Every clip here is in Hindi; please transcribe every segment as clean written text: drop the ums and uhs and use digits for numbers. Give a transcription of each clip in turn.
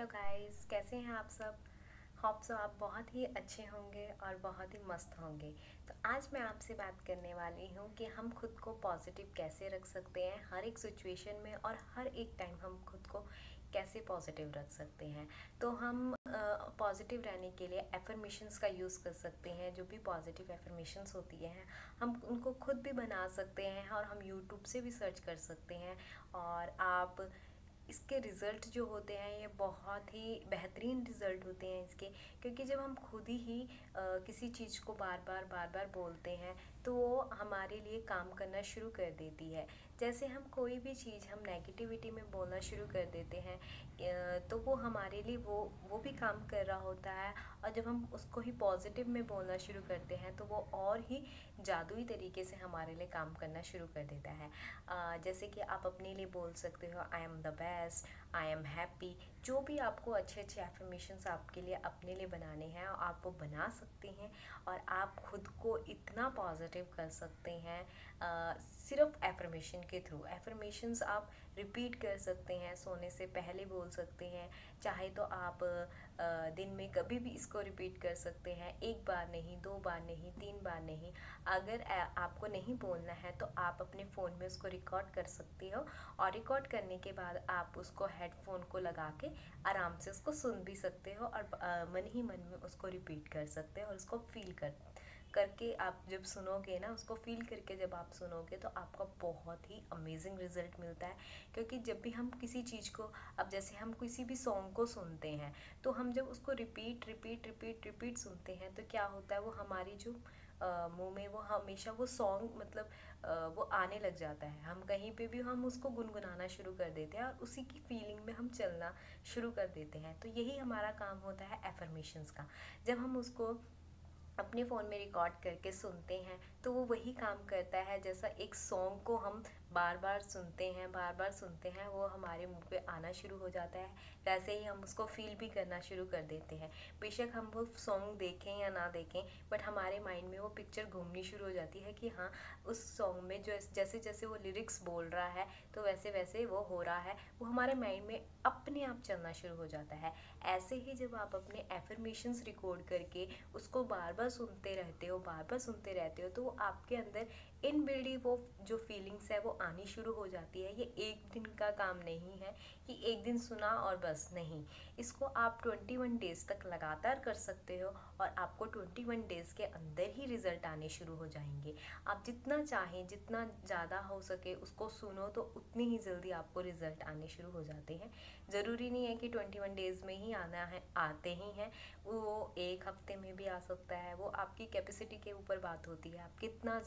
हेलो गाइस, कैसे हैं आप सब। होप सो आप बहुत ही अच्छे होंगे और बहुत ही मस्त होंगे। तो आज मैं आपसे बात करने वाली हूँ कि हम खुद को पॉजिटिव कैसे रख सकते हैं हर एक सिचुएशन में, और हर एक टाइम हम खुद को कैसे पॉजिटिव रख सकते हैं। तो हम पॉजिटिव रहने के लिए एफर्मेशंस का यूज़ कर सकते हैं। जो भी पॉजिटिव एफर्मेशंस होती हैं हम उनको खुद भी बना सकते हैं, और हम यूट्यूब से भी सर्च कर सकते हैं। और आप इसके रिज़ल्ट जो होते हैं ये बहुत ही बेहतरीन रिज़ल्ट होते हैं इसके, क्योंकि जब हम खुद ही किसी चीज़ को बार बार बोलते हैं तो वो हमारे लिए काम करना शुरू कर देती है। जैसे हम कोई भी चीज़ हम नेगेटिविटी में बोलना शुरू कर देते हैं तो वो हमारे लिए वो भी काम कर रहा होता है। और जब हम उसको ही पॉजिटिव में बोलना शुरू करते हैं तो वो और ही जादुई तरीके से हमारे लिए काम करना शुरू कर देता है। जैसे कि आप अपने लिए बोल सकते हो I am the best, I am happy. जो भी आपको अच्छे अच्छे एफर्मेशंस आपके लिए अपने लिए बनाने हैं आप वो बना सकते हैं। और आप खुद को इतना पॉजिटिव कर सकते हैं सिर्फ एफर्मेशन के थ्रू। एफर्मेशंस आप रिपीट कर सकते हैं, सोने से पहले बोल सकते हैं। चाहे तो आप दिन में कभी भी इसको रिपीट कर सकते हैं, एक बार नहीं, दो बार नहीं, तीन बार नहीं। अगर आपको नहीं बोलना है तो आप अपने फ़ोन में उसको रिकॉर्ड कर सकते हो, और रिकॉर्ड करने के बाद आप उसको हेडफोन को लगा के आराम से उसको सुन भी सकते हो, और मन ही मन में उसको रिपीट कर सकते हो। और उसको फील करके आप जब सुनोगे ना, उसको फील करके जब आप सुनोगे तो आपका बहुत ही अमेजिंग रिजल्ट मिलता है। क्योंकि जब भी हम किसी चीज़ को, अब जैसे हम किसी भी सॉन्ग को सुनते हैं तो हम जब उसको रिपीट रिपीट रिपीट रिपीट सुनते हैं तो क्या होता है, वो हमारी जो मुंह में वो हमेशा वो सॉन्ग मतलब वो आने लग जाता है। हम कहीं पे भी हम उसको गुनगुनाना शुरू कर देते हैं और उसी की फीलिंग में हम चलना शुरू कर देते हैं। तो यही हमारा काम होता है एफर्मेशंस का। जब हम उसको अपने फ़ोन में रिकॉर्ड करके सुनते हैं तो वो वही काम करता है, जैसा एक सॉन्ग को हम बार बार सुनते हैं वो हमारे मुंह पे आना शुरू हो जाता है। वैसे ही हम उसको फील भी करना शुरू कर देते हैं। बेशक हम वो सॉन्ग देखें या ना देखें, बट हमारे माइंड में वो पिक्चर घूमनी शुरू हो जाती है कि हाँ, उस सॉन्ग में जो जैसे जैसे वो लिरिक्स बोल रहा है तो वैसे वैसे वो हो रहा है, वो हमारे माइंड में अपने आप चलना शुरू हो जाता है। ऐसे ही जब आप अपने एफर्मेशंस रिकॉर्ड करके उसको बार बार सुनते रहते हो तो वो आपके अंदर इनबिल्ड ही वो जो फीलिंग्स है वो आनी शुरू हो जाती है। ये एक दिन का काम नहीं है कि एक दिन सुना और बस नहीं। इसको आप 21 डेज़ तक लगातार कर सकते हो, और आपको 21 डेज़ के अंदर ही रिज़ल्ट आने शुरू हो जाएंगे। आप जितना चाहें, जितना ज़्यादा हो सके उसको सुनो तो उतनी ही जल्दी आपको रिज़ल्ट आने शुरू हो जाते हैं। ज़रूरी नहीं है कि 21 डेज़ में ही आना है, आते ही हैं। वो एक हफ्ते में भी आ सकता है। वो आपकी कैपेसिटी के ऊपर बात होती है, आप जितना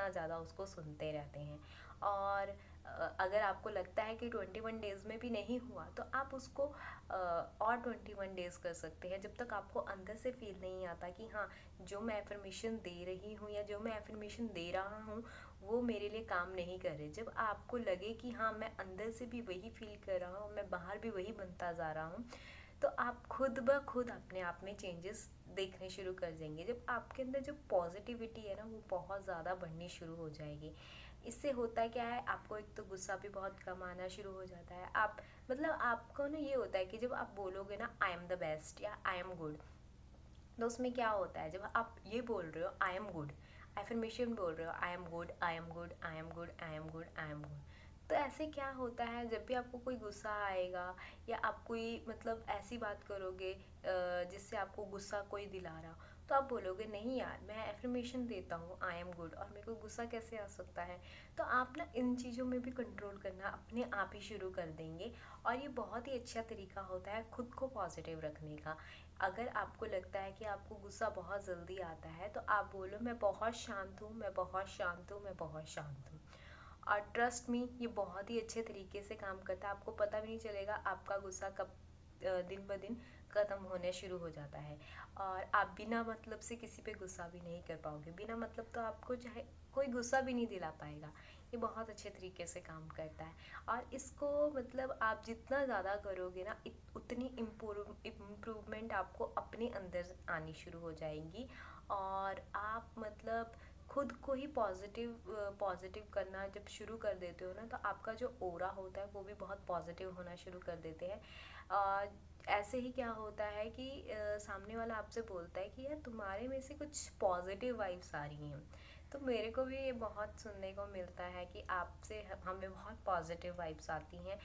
ज़्यादा उसको सुनते रहते हैं। और अगर आपको लगता है कि 21 डेज़ में भी नहीं हुआ तो आप उसको और 21 डेज़ कर सकते हैं, जब तक आपको अंदर से फील नहीं आता कि हाँ, जो मैं एफर्मेशन दे रही हूँ या जो मैं एफर्मेशन दे रहा हूँ वो मेरे लिए काम नहीं कर रहे। जब आपको लगे कि हाँ, मैं अंदर से भी वही फील कर रहा हूँ, मैं बाहर भी वही बनता जा रहा हूँ, तो आप खुद ब खुद अपने आप में चेंजेस देखने शुरू कर देंगे। जब आपके अंदर जो पॉजिटिविटी है ना वो बहुत ज़्यादा बढ़नी शुरू हो जाएगी। इससे होता क्या है, आपको एक तो गुस्सा भी बहुत कम आना शुरू हो जाता है। आप मतलब आपको ना ये होता है कि जब आप बोलोगे ना आई एम द बेस्ट या आई एम गुड, तो उसमें क्या होता है, जब आप ये बोल रहे हो आई एम गुड, एफर्मेशन बोल रहे हो I am good, I am good, I am good, I am good, I am good, तो ऐसे क्या होता है, जब भी आपको कोई गुस्सा आएगा या आप कोई मतलब ऐसी बात करोगे जिससे आपको गुस्सा कोई दिला रहा हो, तो आप बोलोगे नहीं यार, मैं एफर्मेशन देता हूँ आई एम गुड और मेरे को गुस्सा कैसे आ सकता है। तो आप ना इन चीज़ों में भी कंट्रोल करना अपने आप ही शुरू कर देंगे। और ये बहुत ही अच्छा तरीका होता है खुद को पॉजिटिव रखने का। अगर आपको लगता है कि आपको गुस्सा बहुत जल्दी आता है तो आप बोलो मैं बहुत शांत हूँ, मैं बहुत शांत हूँ, मैं बहुत शांत हूँ। और ट्रस्ट मी, ये बहुत ही अच्छे तरीके से काम करता है। आपको पता भी नहीं चलेगा आपका गुस्सा कब दिन ब दिन ख़त्म होने शुरू हो जाता है। और आप बिना मतलब से किसी पे गुस्सा भी नहीं कर पाओगे। बिना मतलब तो आपको चाहे कोई गुस्सा भी नहीं दिला पाएगा। ये बहुत अच्छे तरीके से काम करता है। और इसको मतलब आप जितना ज़्यादा करोगे ना उतनी इम्प्रूवमेंट आपको अपने अंदर आनी शुरू हो जाएंगी। और आप मतलब खुद को ही पॉजिटिव करना जब शुरू कर देते हो ना, तो आपका जो ओरा होता है वो भी बहुत पॉजिटिव होना शुरू कर देते हैं। ऐसे ही क्या होता है कि सामने वाला आपसे बोलता है कि यार तुम्हारे में से कुछ पॉजिटिव वाइब्स आ रही हैं। तो मेरे को भी ये बहुत सुनने को मिलता है कि आपसे हमें बहुत पॉजिटिव वाइब्स आती हैं।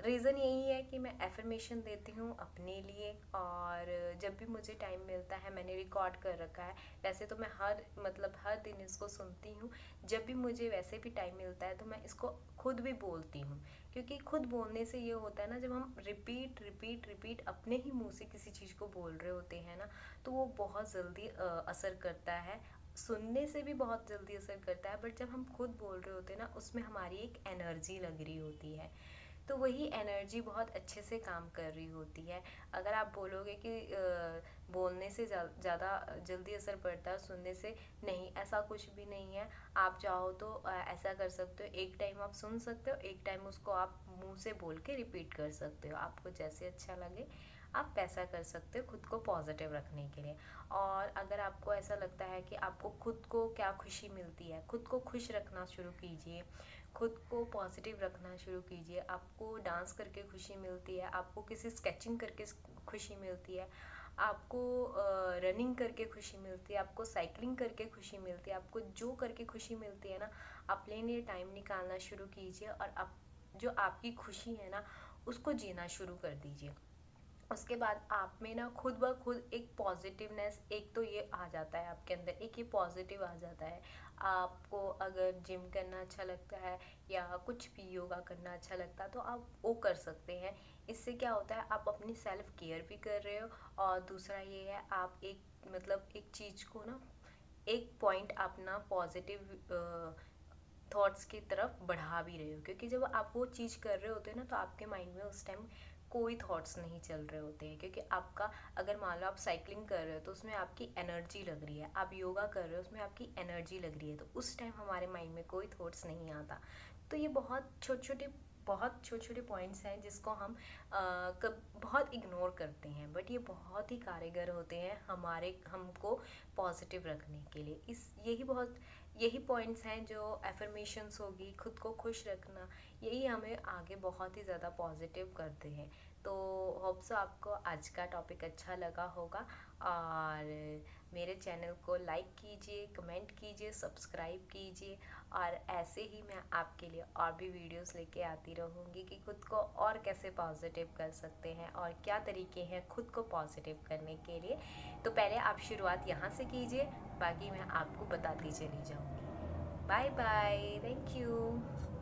रीज़न यही है कि मैं एफर्मेशन देती हूँ अपने लिए, और जब भी मुझे टाइम मिलता है मैंने रिकॉर्ड कर रखा है। वैसे तो मैं हर दिन इसको सुनती हूँ। जब भी मुझे वैसे भी टाइम मिलता है तो मैं इसको खुद भी बोलती हूँ, क्योंकि खुद बोलने से ये होता है ना, जब हम रिपीट रिपीट रिपीट अपने ही मुंह से किसी चीज़ को बोल रहे होते हैं ना, तो वो बहुत जल्दी असर करता है। सुनने से भी बहुत जल्दी असर करता है, बट जब हम खुद बोल रहे होते हैं ना, उसमें हमारी एक एनर्जी लग रही होती है, तो वही एनर्जी बहुत अच्छे से काम कर रही होती है। अगर आप बोलोगे कि बोलने से ज़्यादा जल्दी असर पड़ता है सुनने से, नहीं, ऐसा कुछ भी नहीं है। आप चाहो तो ऐसा कर सकते हो, एक टाइम आप सुन सकते हो, एक टाइम उसको आप मुंह से बोल के रिपीट कर सकते हो। आपको जैसे अच्छा लगे आप वैसा कर सकते हो खुद को पॉजिटिव रखने के लिए। और अगर आपको ऐसा लगता है कि आपको खुद को क्या खुशी मिलती है, खुद को खुश रखना शुरू कीजिए, खुद को पॉजिटिव रखना शुरू कीजिए। आपको डांस करके खुशी मिलती है, आपको किसी स्केचिंग करके खुशी मिलती है, आपको रनिंग करके खुशी मिलती है, आपको साइकिलिंग करके खुशी मिलती है, आपको जो करके खुशी मिलती है ना, अपने लिए टाइम निकालना शुरू कीजिए, और आप जो आपकी खुशी है ना उसको जीना शुरू कर दीजिए। उसके बाद आप में ना खुद ब खुद एक पॉजिटिवनेस, एक तो ये आ जाता है आपके अंदर, एक ये पॉजिटिव आ जाता है। आपको अगर जिम करना अच्छा लगता है या कुछ भी योगा करना अच्छा लगता है तो आप वो कर सकते हैं। इससे क्या होता है, आप अपनी सेल्फ केयर भी कर रहे हो, और दूसरा ये है आप एक चीज़ को ना, एक पॉइंट अपना पॉजिटिव थॉट्स की तरफ बढ़ा भी रहे हो, क्योंकि जब आप वो चीज़ कर रहे होते हैं ना तो आपके माइंड में उस टाइम कोई थॉट्स नहीं चल रहे होते हैं, क्योंकि आपका, अगर मान लो आप साइकिलिंग कर रहे हो तो उसमें आपकी एनर्जी लग रही है, आप योगा कर रहे हो उसमें आपकी एनर्जी लग रही है, तो उस टाइम हमारे माइंड में कोई थॉट्स नहीं आता। तो ये बहुत छोटे छोटे पॉइंट्स हैं जिसको हम बहुत इग्नोर करते हैं, बट ये बहुत ही कारगर होते हैं हमको पॉजिटिव रखने के लिए। यही पॉइंट्स हैं जो एफर्मेशंस होगी, खुद को खुश रखना, यही हमें आगे बहुत ही ज़्यादा पॉजिटिव करते हैं। तो होप सो आपको आज का टॉपिक अच्छा लगा होगा, और मेरे चैनल को लाइक कीजिए, कमेंट कीजिए, सब्सक्राइब कीजिए, और ऐसे ही मैं आपके लिए और भी वीडियोस लेके आती रहूँगी कि खुद को और कैसे पॉजिटिव कर सकते हैं और क्या तरीके हैं खुद को पॉजिटिव करने के लिए। तो पहले आप शुरुआत यहाँ से कीजिए, बाकी मैं आपको बताती चली जाऊँगी। Bye bye, thank you.